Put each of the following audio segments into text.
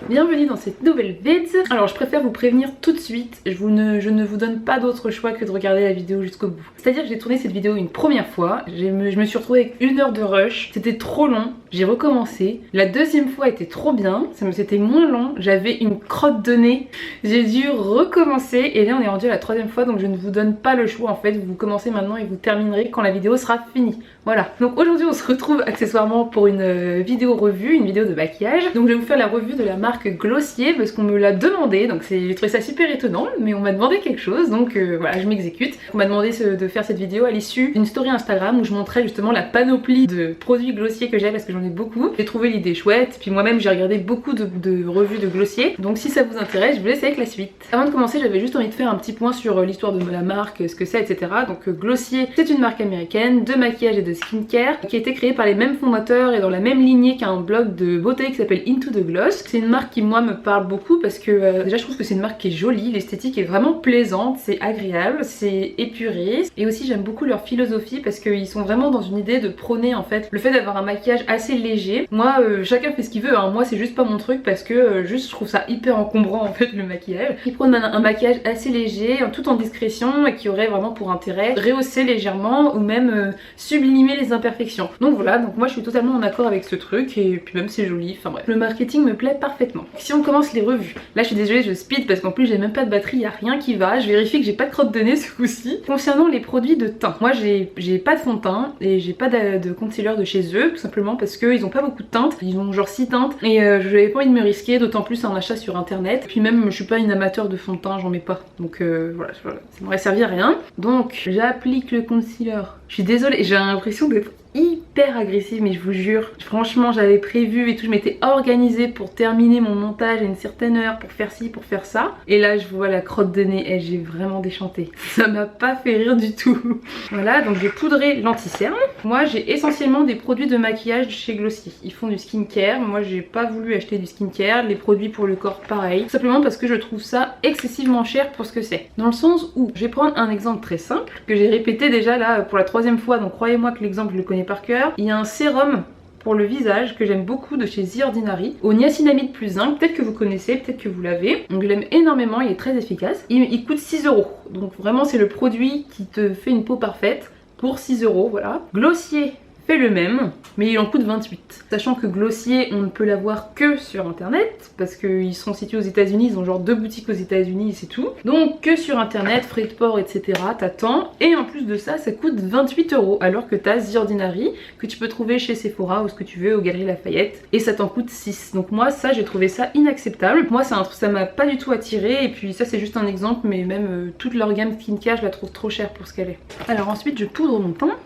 Bienvenue dans cette nouvelle vidéo. Alors je préfère vous prévenir tout de suite, je ne vous donne pas d'autre choix que de regarder la vidéo jusqu'au bout. C'est-à-dire que j'ai tourné cette vidéo une première fois, je me suis retrouvée avec 1 heure de rush, c'était trop long, j'ai recommencé. La deuxième fois était trop bien, c'était moins long, j'avais une crotte de nez, j'ai dû recommencer et là on est rendu à la 3e fois, donc je ne vous donne pas le choix en fait, vous commencez maintenant et vous terminerez quand la vidéo sera finie. Voilà, donc aujourd'hui on se retrouve accessoirement pour une vidéo revue, une vidéo de maquillage. Donc je vais vous faire la revue de la marque Glossier parce qu'on me l'a demandé, donc j'ai trouvé ça super étonnant, mais on m'a demandé quelque chose, donc voilà, je m'exécute. On m'a demandé de faire cette vidéo à l'issue d'une story Instagram où je montrais justement la panoplie de produits Glossier que j'ai parce que j'en ai beaucoup. J'ai trouvé l'idée chouette, puis moi-même j'ai regardé beaucoup de revues de Glossier, donc si ça vous intéresse, je vous laisse avec la suite. Avant de commencer, j'avais juste envie de faire un petit point sur l'histoire de la marque, ce que c'est, etc. Donc Glossier, c'est une marque américaine de maquillage et de skincare qui a été créée par les mêmes fondateurs et dans la même lignée qu'un blog de beauté qui s'appelle Into the Gloss. C'est une marque qui moi me parle beaucoup parce que déjà je trouve que c'est une marque qui est jolie, l'esthétique est vraiment plaisante, c'est agréable, c'est épuré et aussi j'aime beaucoup leur philosophie parce qu'ils sont vraiment dans une idée de prôner en fait le fait d'avoir un maquillage assez léger. Moi chacun fait ce qu'il veut, hein. Moi c'est juste pas mon truc parce que juste je trouve ça hyper encombrant en fait le maquillage. Ils prônent un maquillage assez léger, tout en discrétion et qui aurait vraiment pour intérêt rehausser légèrement ou même sublimer les imperfections. Donc voilà, donc moi je suis totalement en accord avec ce truc et puis même c'est joli, enfin bref. Le marketing me plaît parfaitement. Si on commence les revues, là je suis désolée, je speed parce qu'en plus j'ai même pas de batterie, y a rien qui va, je vérifie que j'ai pas de crotte de nez ce coup-ci. Concernant les produits de teint, moi j'ai pas de fond de teint et j'ai pas de concealer de chez eux, tout simplement parce qu'ils ont pas beaucoup de teintes, ils ont genre 6 teintes et j'avais pas envie de me risquer, d'autant plus un achat sur internet. Puis même je suis pas une amateur de fond de teint, j'en mets pas, donc voilà, ça m'aurait servi à rien. Donc j'applique le concealer. Je suis désolée, j'ai l'impression d'être hyper agressive, mais je vous jure, franchement j'avais prévu et tout, je m'étais organisée pour terminer mon montage à une certaine heure, pour faire ci, pour faire ça, et là je vois la crotte de nez et j'ai vraiment déchanté, ça m'a pas fait rire du tout. Voilà, donc j'ai poudré l'anti-cerne. Moi j'ai essentiellement des produits de maquillage chez Glossier, ils font du skincare, moi j'ai pas voulu acheter du skincare, les produits pour le corps pareil, tout simplement parce que je trouve ça excessivement cher pour ce que c'est, dans le sens où, je vais prendre un exemple très simple, que j'ai répété déjà là pour la 3e fois, donc croyez-moi que l'exemple je le connais par cœur. Il y a un sérum pour le visage que j'aime beaucoup de chez The Ordinary au niacinamide plus zinc, peut-être que vous connaissez, peut-être que vous l'avez, donc je l'aime énormément, il est très efficace. Il coûte 6 €, donc vraiment c'est le produit qui te fait une peau parfaite pour 6 €, voilà. Glossier fait le même, mais il en coûte 28. Sachant que Glossier, on ne peut l'avoir que sur internet, parce qu'ils sont situés aux États-Unis, ils ont genre 2 boutiques aux États-Unis et c'est tout. Donc que sur internet, frais de port, etc. T'attends. Et en plus de ça, ça coûte 28 €, alors que t'as The Ordinary, que tu peux trouver chez Sephora ou ce que tu veux, aux Galeries Lafayette, et ça t'en coûte 6. Donc moi, ça, j'ai trouvé ça inacceptable. Moi, ça m'a pas du tout attiré, et puis ça, c'est juste un exemple, mais même toute leur gamme skincare, je la trouve trop chère pour ce qu'elle est. Alors ensuite, je poudre mon teint.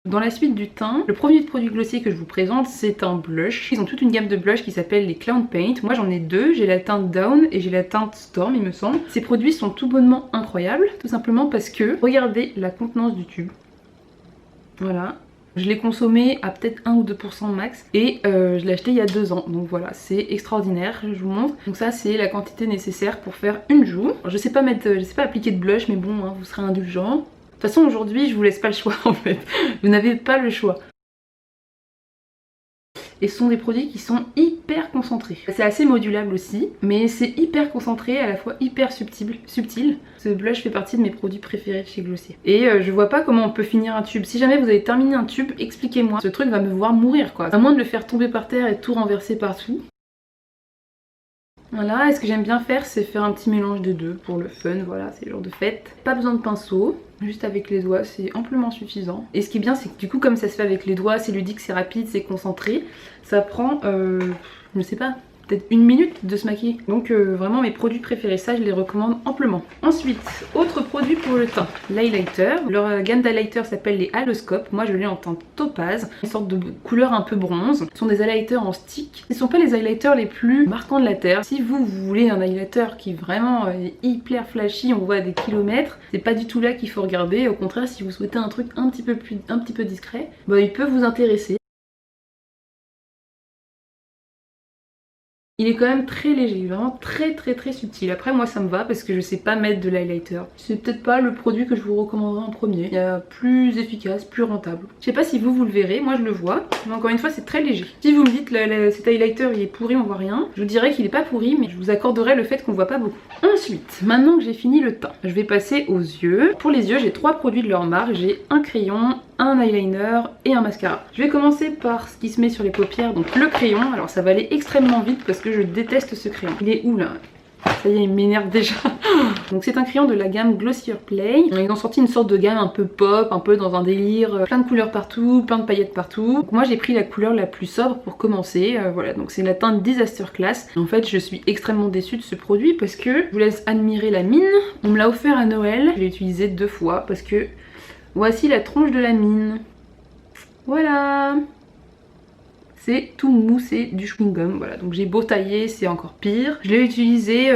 Dans la suite du teint, le premier produit Glossier que je vous présente, c'est un blush. Ils ont toute une gamme de blush qui s'appelle les Clown Paint. Moi j'en ai deux, j'ai la teinte Down et j'ai la teinte Storm il me semble. Ces produits sont tout bonnement incroyables, tout simplement parce que, regardez la contenance du tube. Voilà. Je l'ai consommé à peut-être 1 ou 2% max et je l'ai acheté il y a 2 ans, donc voilà, c'est extraordinaire, je vous montre. Donc ça c'est la quantité nécessaire pour faire une joue. Je sais pas appliquer de blush, mais bon, hein, vous serez indulgents. De toute façon aujourd'hui je vous laisse pas le choix en fait, vous n'avez pas le choix. Et ce sont des produits qui sont hyper concentrés. C'est assez modulable aussi, mais c'est hyper concentré, à la fois hyper subtil. Ce blush fait partie de mes produits préférés chez Glossier. Et je vois pas comment on peut finir un tube. Si jamais vous avez terminé un tube, expliquez-moi. Ce truc va me voir mourir quoi. À moins de le faire tomber par terre et tout renverser partout. Voilà, et ce que j'aime bien faire, c'est faire un petit mélange des deux pour le fun, voilà, c'est le jour de fête. Pas besoin de pinceau, juste avec les doigts, c'est amplement suffisant. Et ce qui est bien, c'est que du coup, comme ça se fait avec les doigts, c'est ludique, c'est rapide, c'est concentré, ça prend, je sais pas, peut-être 1 minute de se maquiller. Donc vraiment mes produits préférés, ça je les recommande amplement. Ensuite, autre produit pour le teint, l'highlighter. Leur gamme d'highlighter s'appelle les Haloscope. Moi je l'ai en teinte topaz, une sorte de couleur un peu bronze. Ce sont des highlighters en stick. Ce ne sont pas les highlighters les plus marquants de la terre. Si vous voulez un highlighter qui vraiment est hyper flashy, on voit à des kilomètres, c'est pas du tout là qu'il faut regarder. Au contraire, si vous souhaitez un truc un petit peu discret, bah, il peut vous intéresser. Il est quand même très léger, vraiment très subtil. Après moi ça me va parce que je sais pas mettre de l'highlighter. C'est peut-être pas le produit que je vous recommanderais en premier. Il y a plus efficace, plus rentable. Je sais pas si vous le verrez, moi je le vois. Mais encore une fois c'est très léger. Si vous me dites cet highlighter il est pourri, on voit rien, je vous dirais qu'il est pas pourri mais je vous accorderai le fait qu'on voit pas beaucoup. Ensuite, maintenant que j'ai fini le teint, je vais passer aux yeux. Pour les yeux j'ai 3 produits de leur marque. J'ai un crayon, un eyeliner et un mascara. Je vais commencer par ce qui se met sur les paupières, donc le crayon. Alors ça va aller extrêmement vite parce que je déteste ce crayon. Il est où là? Ça y est, il m'énerve déjà. Donc c'est un crayon de la gamme Glossier Play. Ils ont sorti une sorte de gamme un peu pop, un peu dans un délire, plein de couleurs partout, plein de paillettes partout. Donc moi j'ai pris la couleur la plus sobre pour commencer. Voilà, donc c'est la teinte Disaster Class. En fait je suis extrêmement déçue de ce produit parce que je vous laisse admirer la mine. On me l'a offert à Noël. Je l'ai utilisé 2 fois parce que voici la tronche de la mine. Voilà. C'est tout mou, c'est du chewing-gum, voilà. Donc j'ai beau tailler, c'est encore pire. Je l'ai utilisé,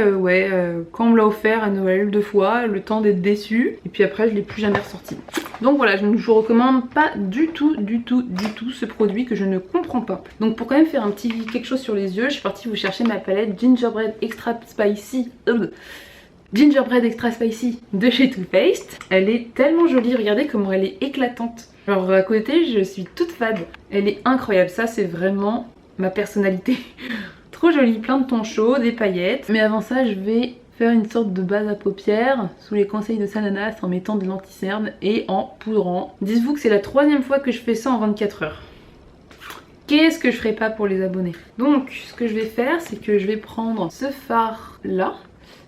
quand on me l'a offert à Noël 2 fois, le temps d'être déçue. Et puis après, je l'ai plus jamais ressorti. Donc voilà, je ne vous recommande pas du tout ce produit que je ne comprends pas. Donc pour quand même faire un petit quelque chose sur les yeux, je suis partie vous chercher ma palette Gingerbread Extra Spicy. Gingerbread Extra Spicy de chez Too Faced. Elle est tellement jolie, regardez comment elle est éclatante. Alors à côté je suis toute fade. Elle est incroyable, ça c'est vraiment ma personnalité. Trop jolie, plein de tons chauds, des paillettes. Mais avant ça je vais faire une sorte de base à paupières sous les conseils de Sananas en mettant de l'anti-cerne et en poudrant. Dites-vous que c'est la 3e fois que je fais ça en 24 heures. Qu'est-ce que je ferais pas pour les abonnés? Donc ce que je vais faire c'est que je vais prendre ce fard là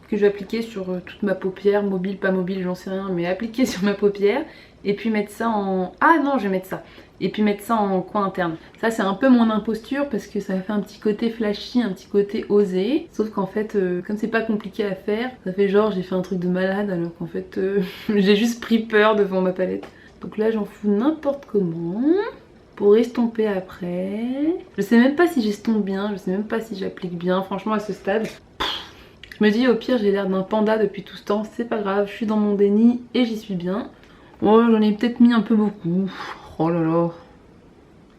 que je vais appliquer sur toute ma paupière, mobile, pas mobile, j'en sais rien, mais appliquer sur ma paupière et puis mettre ça en... Ah non, je vais mettre ça. Et puis mettre ça en coin interne. Ça c'est un peu mon imposture parce que ça fait un petit côté flashy, un petit côté osé. Sauf qu'en fait, comme c'est pas compliqué à faire, ça fait genre j'ai fait un truc de malade alors qu'en fait j'ai juste pris peur devant ma palette. Donc là j'en fous n'importe comment pour estomper après. Je sais même pas si j'estompe bien, je sais même pas si j'applique bien, franchement à ce stade. Je me dis au pire j'ai l'air d'un panda depuis tout ce temps, c'est pas grave, je suis dans mon déni et j'y suis bien. Oh j'en ai peut-être mis un peu beaucoup, oh là là.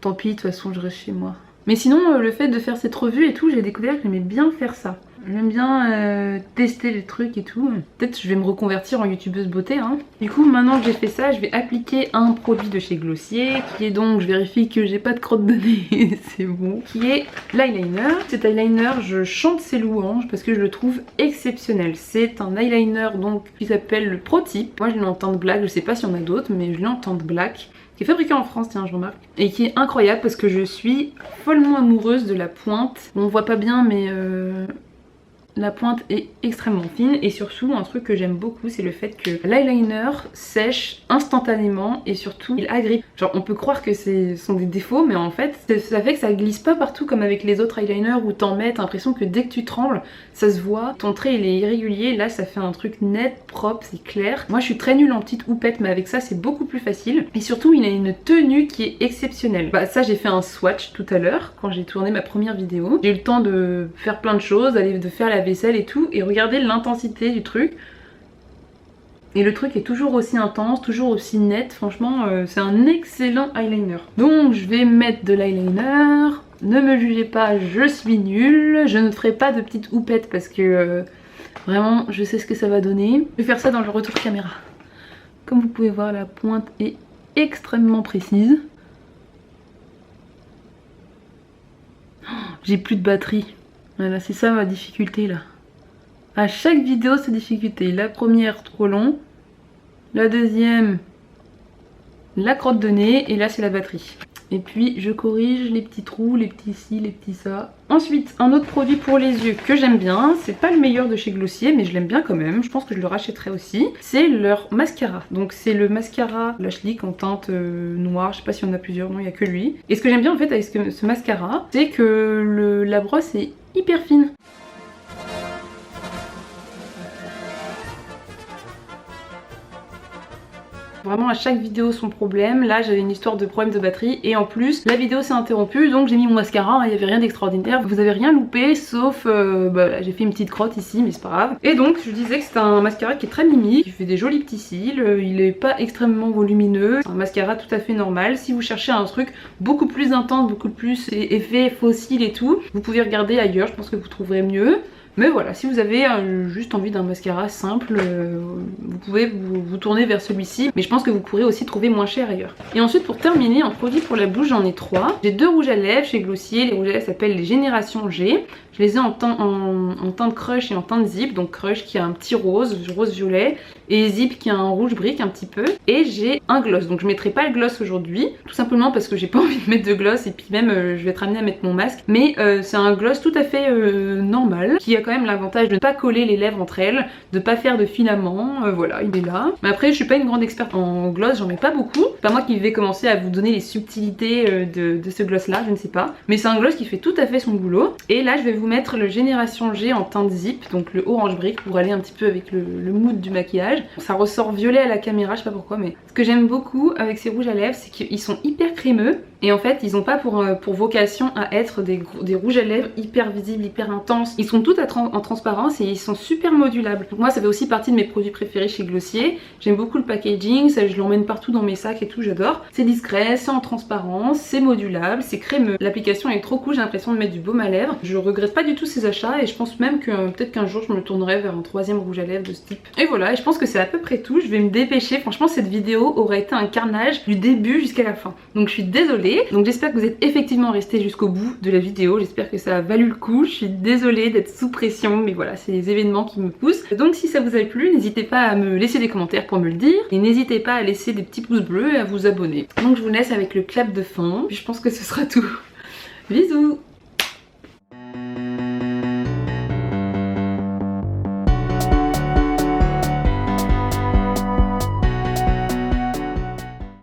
Tant pis, de toute façon je reste chez moi. Mais sinon le fait de faire cette revue et tout, j'ai découvert que j'aimais bien faire ça. J'aime bien tester les trucs et tout. Peut-être je vais me reconvertir en youtubeuse beauté hein. Du coup maintenant que j'ai fait ça, je vais appliquer un produit de chez Glossier qui est donc, je vérifie que j'ai pas de crotte de nez, c'est bon, qui est l'eyeliner. Cet eyeliner, je chante ses louanges parce que je le trouve exceptionnel. C'est un eyeliner donc qui s'appelle le Pro Tip. Moi je l'ai en teinte black, je sais pas s'il y en a d'autres mais je l'ai en teinte black. Qui est fabriqué en France, tiens je remarque, et qui est incroyable parce que je suis follement amoureuse de la pointe. On voit pas bien mais la pointe est extrêmement fine et surtout un truc que j'aime beaucoup c'est le fait que l'eyeliner sèche instantanément et surtout il agrippe. Genre on peut croire que ce sont des défauts mais en fait ça fait que ça glisse pas partout comme avec les autres eyeliners où t'en mets, t'as l'impression que dès que tu trembles ça se voit, ton trait il est irrégulier, là ça fait un truc net, propre, c'est clair. Moi je suis très nulle en petite houppette mais avec ça c'est beaucoup plus facile et surtout il a une tenue qui est exceptionnelle. Bah ça j'ai fait un swatch tout à l'heure quand j'ai tourné ma première vidéo. J'ai eu le temps de faire plein de choses, de faire la vaisselle et tout et regardez l'intensité du truc et le truc est toujours aussi intense, toujours aussi net, franchement c'est un excellent eyeliner. Donc je vais mettre de l'eyeliner, ne me jugez pas, je suis nulle, je ne ferai pas de petite houppette parce que vraiment je sais ce que ça va donner. Je vais faire ça dans le retour caméra. Comme vous pouvez voir la pointe est extrêmement précise. Oh, j'ai plus de batterie, voilà c'est ça ma difficulté là. À chaque vidéo c'est difficulté. La première trop long, la deuxième la crotte de nez et là c'est la batterie. Et puis je corrige les petits trous, les petits ci, les petits ça. Ensuite un autre produit pour les yeux que j'aime bien, c'est pas le meilleur de chez Glossier mais je l'aime bien quand même, je pense que je le rachèterai aussi. C'est leur mascara, donc c'est le mascara Lash Lick en teinte noire, je sais pas s'il y en a plusieurs, non il y a que lui. Et ce que j'aime bien en fait avec ce mascara, c'est que la brosse est hyper fine. Vraiment à chaque vidéo son problème. Là j'avais une histoire de problème de batterie et en plus la vidéo s'est interrompue donc j'ai mis mon mascara, il n'y avait rien d'extraordinaire. Vous avez rien loupé sauf j'ai fait une petite crotte ici mais c'est pas grave. Et donc je disais que c'est un mascara qui est très mimi, qui fait des jolis petits cils, il est pas extrêmement volumineux, c'est un mascara tout à fait normal. Si vous cherchez un truc beaucoup plus intense, beaucoup plus effet fossile et tout, vous pouvez regarder ailleurs, je pense que vous trouverez mieux. Mais voilà, si vous avez juste envie d'un mascara simple, vous pouvez vous tourner vers celui-ci. Mais je pense que vous pourrez aussi trouver moins cher ailleurs. Et ensuite pour terminer, en produit pour la bouche, j'en ai 3. J'ai 2 rouges à lèvres chez Glossier. Les rouges à lèvres s'appellent les Génération G. Je les ai en teinte crush et en teinte zip. Donc crush qui a un petit rose violet. Et zip qui a un rouge brique un petit peu. Et j'ai un gloss. Donc je mettrai pas le gloss aujourd'hui. Tout simplement parce que j'ai pas envie de mettre de gloss. Et puis même je vais être amenée à mettre mon masque. Mais c'est un gloss tout à fait normal. Qui a quand même l'avantage de ne pas coller les lèvres entre elles. De pas faire de filaments. Voilà, il est là. Mais après je suis pas une grande experte en gloss. J'en mets pas beaucoup. C'est pas moi qui vais commencer à vous donner les subtilités de ce gloss là. Je ne sais pas. Mais c'est un gloss qui fait tout à fait son boulot. Et là je vais vous mettre le Génération G en teinte zip. Donc le orange brique pour aller un petit peu avec le mood du maquillage. Ça ressort violet à la caméra, je sais pas pourquoi, mais ce que j'aime beaucoup avec ces rouges à lèvres, c'est qu'ils sont hyper crémeux. Et en fait, ils ont pas pour vocation à être des rouges à lèvres hyper visibles, hyper intenses. Ils sont tout en transparence et ils sont super modulables. Donc moi, ça fait aussi partie de mes produits préférés chez Glossier. J'aime beaucoup le packaging, ça, je l'emmène partout dans mes sacs et tout, j'adore. C'est discret, c'est en transparence, c'est modulable, c'est crémeux. L'application est trop cool, j'ai l'impression de mettre du baume à lèvres. Je regrette pas du tout ces achats et je pense même que peut-être qu'un jour je me tournerai vers un 3e rouge à lèvres de ce type. Et voilà, et je pense que c'est à peu près tout. Je vais me dépêcher. Franchement, cette vidéo aurait été un carnage du début jusqu'à la fin. Donc je suis désolée. Donc j'espère que vous êtes effectivement restés jusqu'au bout de la vidéo. J'espère que ça a valu le coup. Je suis désolée d'être sous pression, mais voilà, c'est les événements qui me poussent. Donc si ça vous a plu, n'hésitez pas à me laisser des commentaires pour me le dire. Et n'hésitez pas à laisser des petits pouces bleus et à vous abonner. Donc je vous laisse avec le clap de fin. Puis je pense que ce sera tout. Bisous!